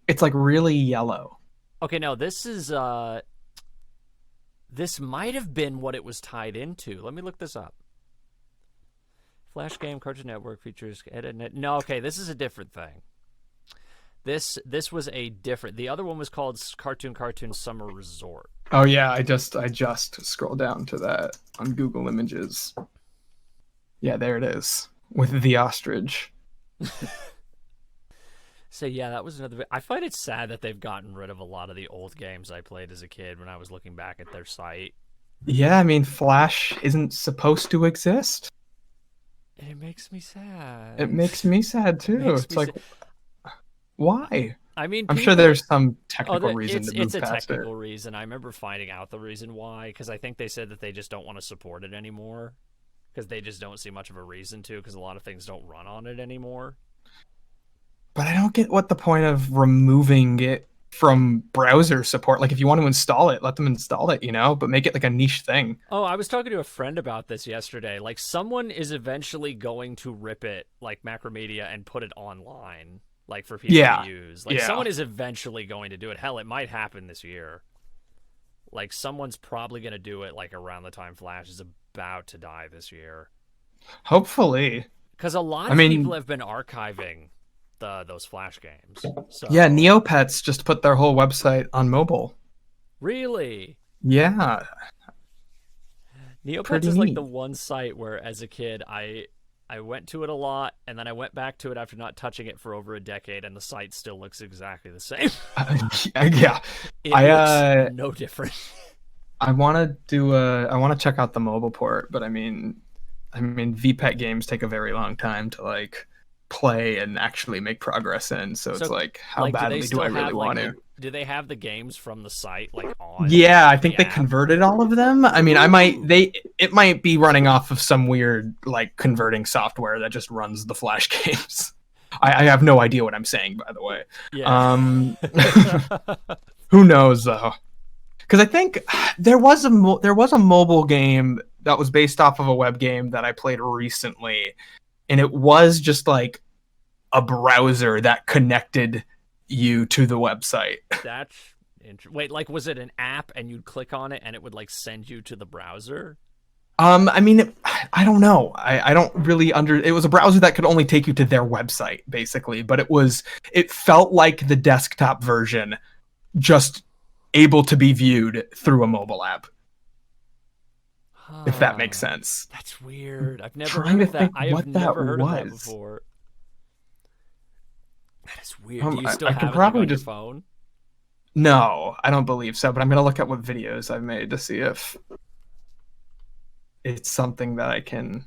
It's like really yellow. Okay, no, this is this might have been what it was tied into. Let me look this up. Flash game, Cartoon Network features edit. No, okay, this is a different thing. This was a different. The other one was called Cartoon Summer Resort. Oh yeah, I just scrolled down to that on Google Images. Yeah, there it is with the ostrich. So yeah, that was another. I find it sad that they've gotten rid of a lot of the old games I played as a kid when I was looking back at their site. Yeah, I mean, Flash isn't supposed to exist. It makes me sad. It makes me sad too. It's like, why? I mean, I'm sure there's some technical reason to move it's a past technical reason. I remember finding out the reason why, because I think they said that they just don't want to support it anymore, because they just don't see much of a reason to, because a lot of things don't run on it anymore. But I don't get what the point of removing it from browser support. Like, if you want to install it, let them install it, but make it like a niche thing. Oh, I was talking to a friend about this yesterday. Like, someone is eventually going to rip it, like Macromedia, and put it online, like for people to use. Like, someone is eventually going to do it. Hell, it might happen this year. Like, someone's probably going to do it, like, around the time Flash is about to die this year. Hopefully. Because a lot of people have been archiving those Flash games. So. Yeah, Neopets just put their whole website on mobile. Really? Yeah. Neopets is like the one site where, as a kid, I went to it a lot, and then I went back to it after not touching it for over a decade, and the site still looks exactly the same. Yeah. It looks no different. I want to check out the mobile port, but I mean, VPET games take a very long time to like play and actually make progress in, so it's like, how badly do I really want to? Do they have the games from the site like on? Yeah, I think they converted all of them. I mean, it might be running off of some weird like converting software that just runs the Flash games. I have no idea what I'm saying, by the way. Yeah. Who knows though? Because I think there was a mobile game that was based off of a web game that I played recently. And it was just like a browser that connected you to the website. That's interesting. Wait, like, was it an app and you'd click on it and it would like send you to the browser? I mean, I don't know. I don't really it was a browser that could only take you to their website, basically. But it felt like the desktop version, just able to be viewed through a mobile app. If that makes sense. That's weird. I've never heard of that. I have never heard of that before. That is weird. Do you still have it on your phone? No, I don't believe so. But I'm gonna look at what videos I've made to see if it's something that I can.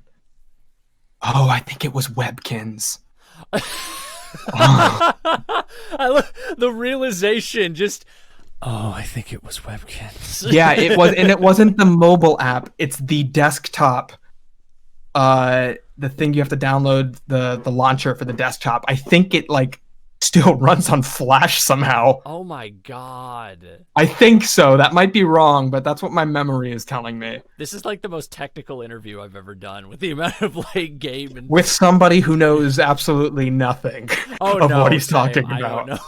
Oh, I think it was Webkinz. I love the realization. Just. Oh, I think it was Webkinz. Yeah, it was, and it wasn't the mobile app. It's the desktop. The thing you have to download the launcher for the desktop. I think it like still runs on Flash somehow. Oh my god. I think so. That might be wrong, but that's what my memory is telling me. This is like the most technical interview I've ever done, with the amount of like game and With somebody who knows absolutely nothing of what he's talking about. I don't know.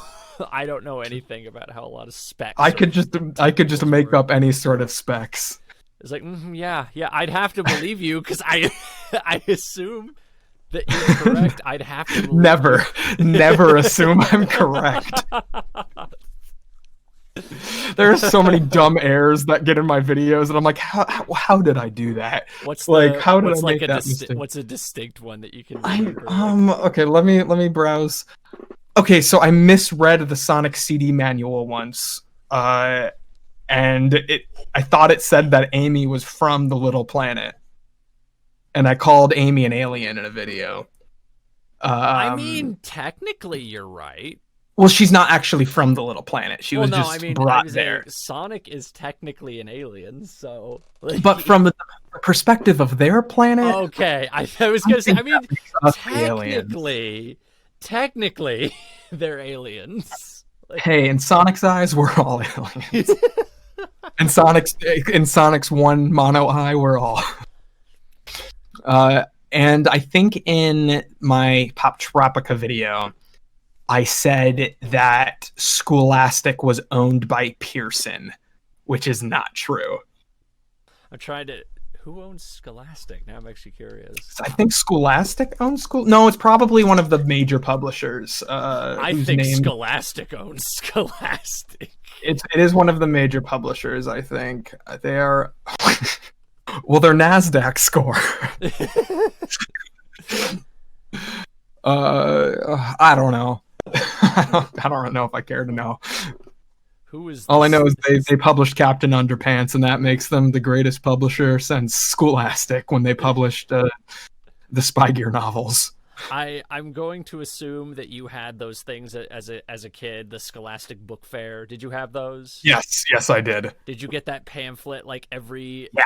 I don't know anything about how a lot of specs. I could just make up any sort of specs. It's like, yeah, I'd have to believe you because I assume that you're correct. I'd have to believe never assume I'm correct. There are so many dumb errors that get in my videos, and I'm like, how did I do that? How did I make that mistake? What's a distinct one that you can? Okay, let me browse. Okay, so I misread the Sonic CD manual once, and I thought it said that Amy was from the Little Planet, and I called Amy an alien in a video. I mean, technically, you're right. Well, she's not actually from the Little Planet. She was brought there. Sonic is technically an alien, so. But from the perspective of their planet. Okay, I was gonna say. I mean, technically, they're aliens. Hey, in Sonic's eyes, we're all aliens. in Sonic's one mono eye, we're all. And I think in my Pop Tropica video, I said that Scholastic was owned by Pearson, which is not true. I'm trying to. Who owns Scholastic? Now I'm actually curious. I think Scholastic owns No, it's probably one of the major publishers. I think Scholastic owns Scholastic. It is one of the major publishers, I think. They are... well, their NASDAQ score. I don't know. I don't know if I care to know. Who is? All I know is they published Captain Underpants, and that makes them the greatest publisher since Scholastic when they published the Spy Gear novels. I'm going to assume that you had those things as a kid. The Scholastic Book Fair. Did you have those? Yes, I did. Did you get that pamphlet like every? Yeah,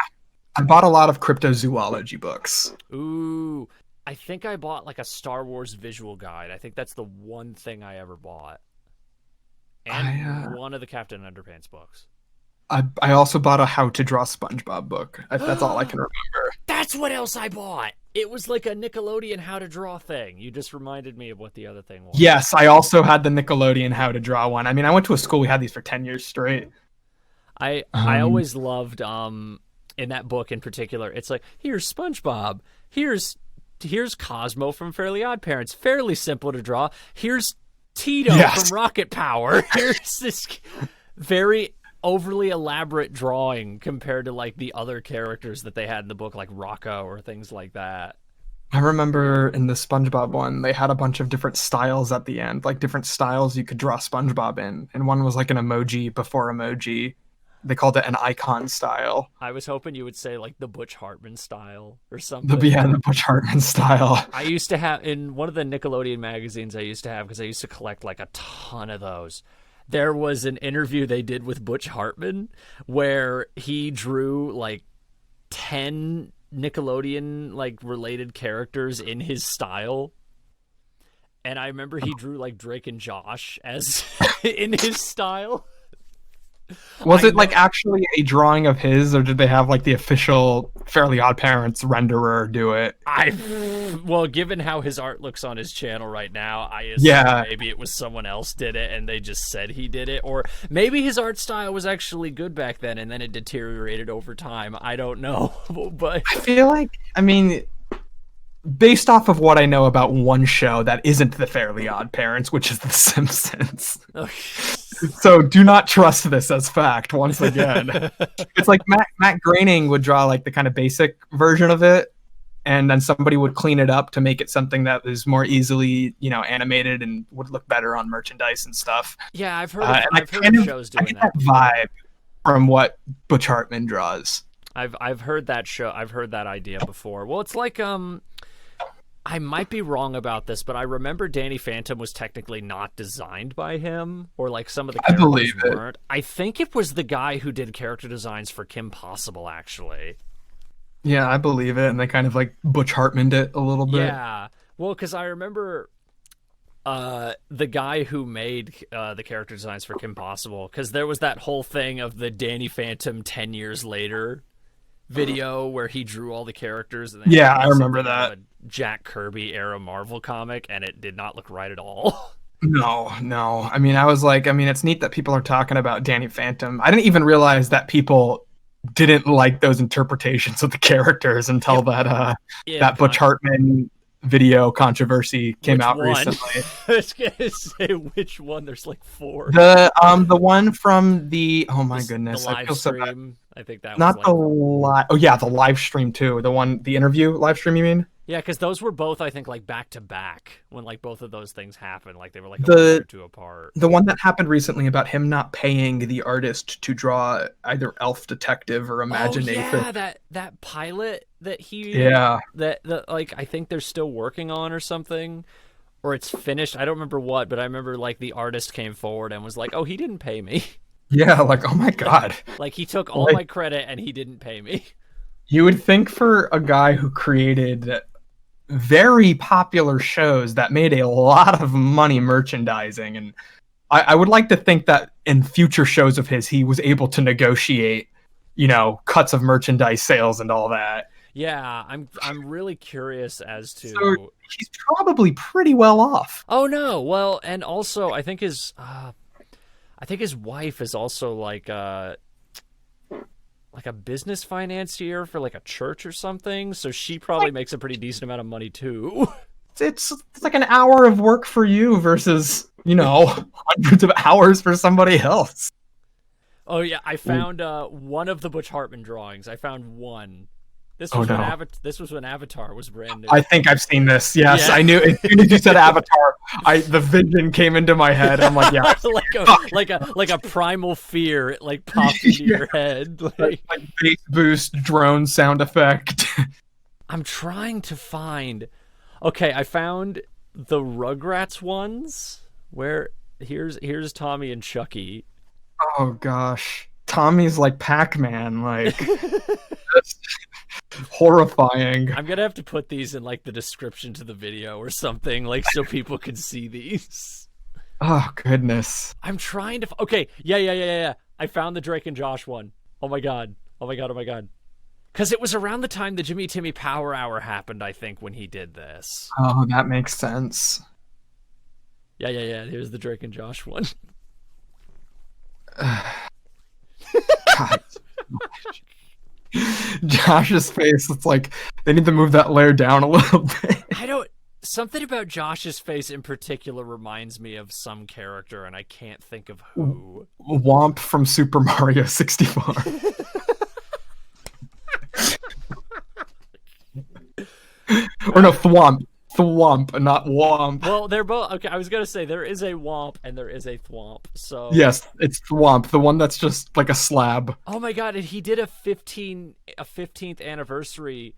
I bought a lot of cryptozoology books. Ooh. I think I bought like a Star Wars visual guide. I think that's the one thing I ever bought. And one of the Captain Underpants books. I also bought a How to Draw SpongeBob book. That's all I can remember. That's what else I bought. It was like a Nickelodeon How to Draw thing. You just reminded me of what the other thing was. Yes, I also had the Nickelodeon How to Draw one. I mean, I went to a school, we had these for 10 years straight. I always loved, in that book in particular, it's like, here's SpongeBob. Here's Cosmo from Fairly Odd Parents. Fairly simple to draw. Here's Tito from Rocket Power. Here's this very overly elaborate drawing compared to like the other characters that they had in the book, like Rocco or things like that. I remember in the SpongeBob one, they had a bunch of different styles at the end, like different styles you could draw SpongeBob in. And one was like an emoji before emoji. They called it an icon style. I was hoping you would say like the Butch Hartman style or something. The Butch Hartman style. I used to have, in one of the Nickelodeon magazines I used to have, because I used to collect like a ton of those, there was an interview they did with Butch Hartman where he drew like 10 Nickelodeon like related characters in his style. And I remember he drew like Drake and Josh as in his style. Was it like actually a drawing of his, or did they have like the official Fairly Odd Parents renderer do it? Well, given how his art looks on his channel right now, I assume maybe it was someone else did it and they just said he did it, or maybe his art style was actually good back then and then it deteriorated over time. I don't know, but I feel like, I mean, based off of what I know about one show that isn't the Fairly Odd Parents, which is The Simpsons. So do not trust this as fact once again. It's like Matt Groening would draw like the kind of basic version of it, and then somebody would clean it up to make it something that is more easily, animated and would look better on merchandise and stuff. Yeah, I've heard of shows doing that vibe from what Butch Hartman draws. I've heard that show. I've heard that idea before. Well, it's like I might be wrong about this, but I remember Danny Phantom was technically not designed by him, or like some of the characters weren't. I think it was the guy who did character designs for Kim Possible, actually. Yeah, I believe it, and they kind of like Butch Hartmaned it a little bit. Yeah, well, because I remember the guy who made the character designs for Kim Possible, because there was that whole thing of the Danny Phantom 10 years later video where he drew all the characters. And Yeah, I remember that. A Jack Kirby era Marvel comic, and it did not look right at all. No. I mean, I was like, it's neat that people are talking about Danny Phantom. I didn't even realize that people didn't like those interpretations of the characters until that Butch Hartman video controversy came out recently. I was gonna say which one. There's like 4. The one from the goodness, the live I feel so bad. stream. I think that not was the live. Oh yeah, the live stream too. The interview live stream. You mean? Yeah, because those were both, I think, like back to back when like both of those things happened. Like they were like a week or 2 apart. The one that happened recently about him not paying the artist to draw either Elf Detective or Imagination. Oh, yeah, that pilot that that like I think they're still working on or something, or it's finished. I don't remember what, but I remember like the artist came forward and was like, "Oh, he didn't pay me." Yeah, like oh my god, like he took all my credit and he didn't pay me. You would think for a guy who created very popular shows that made a lot of money merchandising, and I would like to think that in future shows of his he was able to negotiate cuts of merchandise sales and all that. Yeah, I'm really curious as to. So he's probably pretty well off. Oh no, well, and also I think his wife is also like a business financier for like a church or something, so she probably makes a pretty decent amount of money too. It's like an hour of work for you versus hundreds of hours for somebody else. Oh yeah, I found one of the Butch Hartman drawings. I found one. This was when Avatar was brand new. I think I've seen this. Yes, yeah. I knew as soon as you said Avatar, the vision came into my head. I'm like, yeah, like a primal fear. It like popped into your head, like bass boost drone sound effect. I'm trying to find. Okay, I found the Rugrats ones. Where here's Tommy and Chucky. Oh gosh, Tommy's like Pac-Man, like. Horrifying. I'm gonna have to put these in like the description to the video or something, like so people can see these. Oh goodness. I'm trying to. Okay, yeah. I found the Drake and Josh one. Oh my god. Because it was around the time the Jimmy Timmy Power Hour happened, I think, when he did this. Oh, that makes sense. Yeah. Here's the Drake and Josh one. God. Josh's face, it's like they need to move that layer down a little bit. Something about Josh's face in particular reminds me of some character, and I can't think of who. Womp from Super Mario 64. Or no, Thwomp. Thwomp, not Womp. Well, they're both okay. I was gonna say there is a Womp and there is a Thwomp. So yes, it's Thwomp, the one that's just like a slab. Oh my god! And he did a 15th anniversary.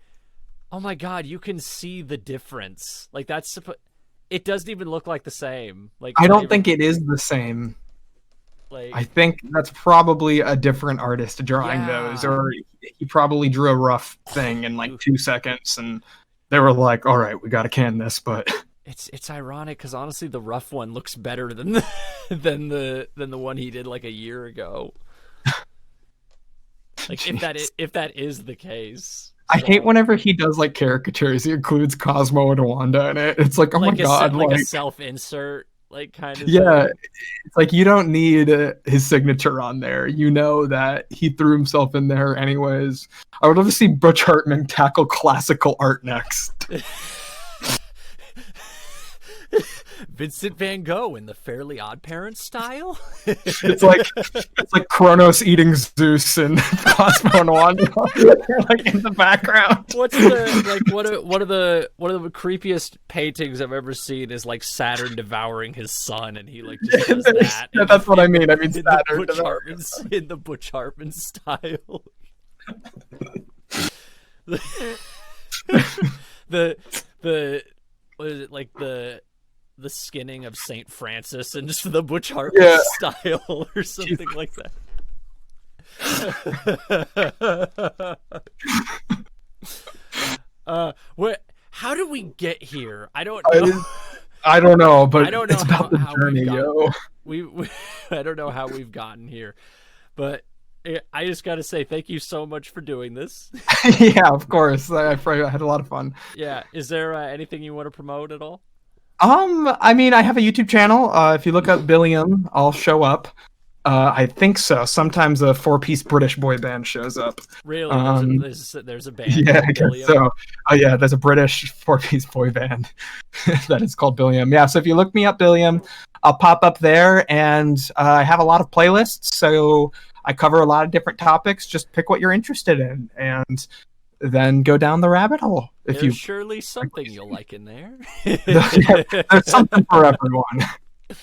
Oh my god! You can see the difference. Like it doesn't even look like the same. Like I don't think it is the same. Like I think that's probably a different artist drawing those, or he probably drew a rough thing in like 2 seconds and. They were like, "All right, we got to can this," but it's ironic because honestly, the rough one looks better than the one he did like a year ago. Like if that is the case, I hate whenever he does like caricatures. He includes Cosmo and Wanda in it. It's like, oh my god, like a self-insert, like kind of. Yeah, thing. It's like you don't need his signature on there. You know that he threw himself in there anyways. I would love to see Butch Hartman tackle classical art next. Vincent Van Gogh in the Fairly Odd Parents style. It's like Kronos eating Zeus and Cosmo and Wanda like in the background. What's the like one of the creepiest paintings I've ever seen is like Saturn devouring his son, and he like just does that. Yeah, that's what I mean. I mean Saturn in the Butch Hartman style. the what is it, like the skinning of Saint Francis and just the Butch Hartman style or something like that. How did we get here? I don't know. I don't know, but I don't know it's about the how we've journey, gotten yo. we I don't know how we've gotten here, but I just got to say thank you so much for doing this. Yeah, of course. I had a lot of fun. Yeah, is there anything you want to promote at all? I mean, I have a YouTube channel. If you look up Billiam, I'll show up. I think so. Sometimes a four-piece British boy band shows up. Really, Um, there's a band yeah, I called guess Billiam. so. Oh yeah, there's a British four-piece boy band that is called Billiam. Yeah, so if you look me up, Billiam, I'll pop up there, and I have a lot of playlists. So I cover a lot of different topics. Just pick what you're interested in, and then go down the rabbit hole. If There's you, surely something you'll like in there. there's something for everyone.